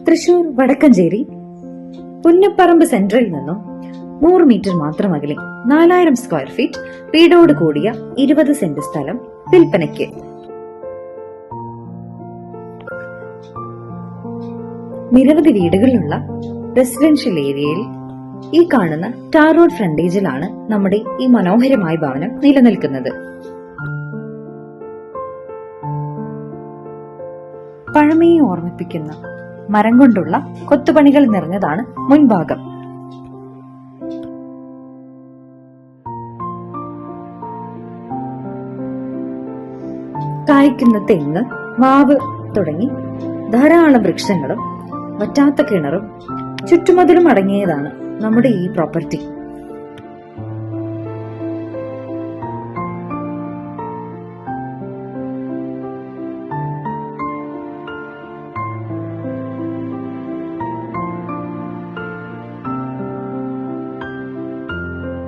തൃശൂർ വടക്കഞ്ചേരി പുന്നപ്പറമ്പ് സെന്ററിൽ നിന്നും 100 മീറ്റർ മാത്രം അകലെ 4000 സ്ക്വയർ ഫീറ്റ് വീടോട് കൂടിയ 20 സെന്റ് സ്ഥലം വിൽപ്പനയ്ക്ക്. നിരവധി വീടുകളുള്ള റെസിഡൻഷ്യൽ ഏരിയയിൽ ഈ കാണുന്ന ടാർ റോഡ് ഫ്രണ്ടേജിലാണ് നമ്മുടെ ഈ മനോഹരമായ ഭവനം നിലനിൽക്കുന്നത്. പഴമയെ ഓർമ്മിപ്പിക്കുന്ന മരം കൊണ്ടുള്ള കൊത്തുപണികൾ നിറഞ്ഞതാണ് മുൻഭാഗം. കായ്ക്കുന്ന തെങ്ങ്, മാവ് തുടങ്ങി ധാരാളം വൃക്ഷങ്ങളും വറ്റാത്ത കിണറും ചുറ്റുമതിലും അടങ്ങിയതാണ് നമ്മുടെ ഈ പ്രോപ്പർട്ടി.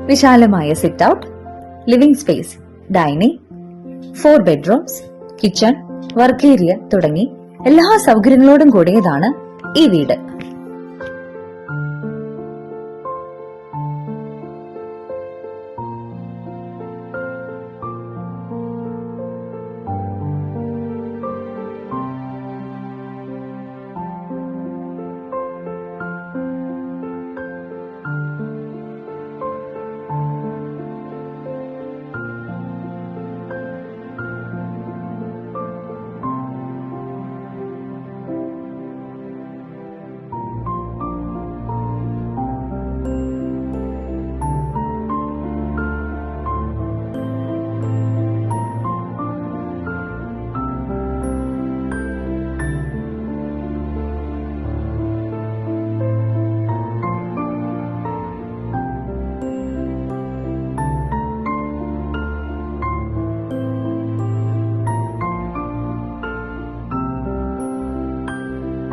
വിശാലമായ sit out, living space, dining, 4 bedrooms, kitchen, work area തുടങ്ങി എല്ലാ സൗകര്യങ്ങളോടും കൂടിയതാണ് ഈ വീട്.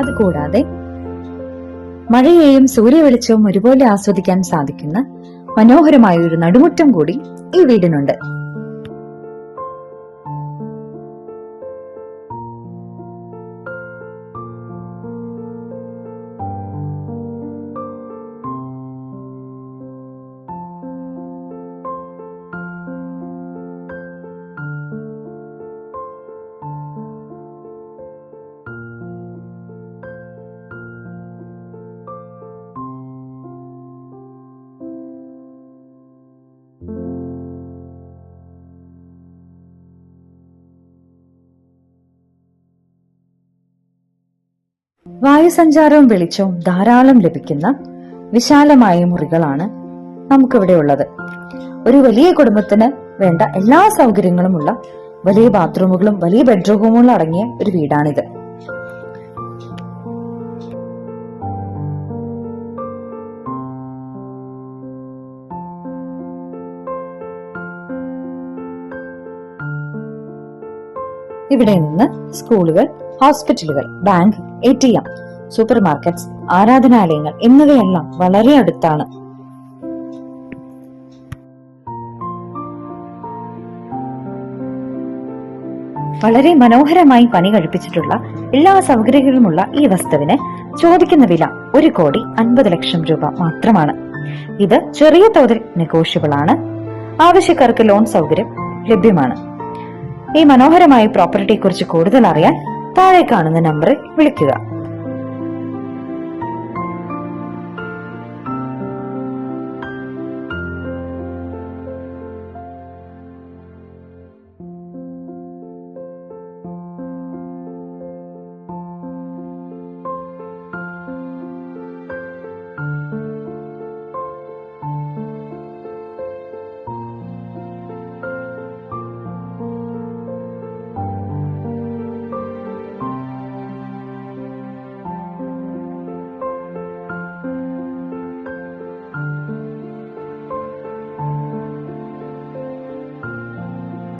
അതുകൂടാതെ മഴയെയും സൂര്യവെളിച്ചവും ഒരുപോലെ ആസ്വദിക്കാൻ സാധിക്കുന്ന മനോഹരമായ ഒരു നടുമുറ്റം കൂടി ഈ വീടിനുണ്ട്. വായുസഞ്ചാരവും വെളിച്ചവും ധാരാളം ലഭിക്കുന്ന വിശാലമായ മുറികളാണ് നമുക്കിവിടെ ഉള്ളത്. ഒരു വലിയ കുടുംബത്തിന് വേണ്ട എല്ലാ സൗകര്യങ്ങളുമുള്ള വലിയ ബാത്റൂമുകളും വലിയ ബെഡ്റൂമുകളും അടങ്ങിയ ഒരു വീടാണിത്. ഇവിടെ നിന്ന് സ്കൂളുകൾ, ഹോസ്പിറ്റലുകൾ, ബാങ്ക്, ATM, സൂപ്പർ മാർക്കറ്റ്സ്, ആരാധനാലയങ്ങൾ എന്നിവയെല്ലാം വളരെ അടുത്താണ്. വളരെ മനോഹരമായി പണി കഴിപ്പിച്ചിട്ടുള്ള എല്ലാ സൗകര്യങ്ങളുമുള്ള ഈ വസ്തുവിന് ചോദിക്കുന്ന വില 1,50,00,000 രൂപ മാത്രമാണ്. ഇത് ചെറിയ തോതിൽ നെഗോഷ്യബിൾ ആണ്. ആവശ്യക്കാർക്ക് ലോൺ സൗകര്യം ലഭ്യമാണ്. ഈ മനോഹരമായ പ്രോപ്പർട്ടിയെ കുറിച്ച് കൂടുതൽ അറിയാൻ താഴെ കാണുന്ന നമ്പറിൽ വിളിക്കുക.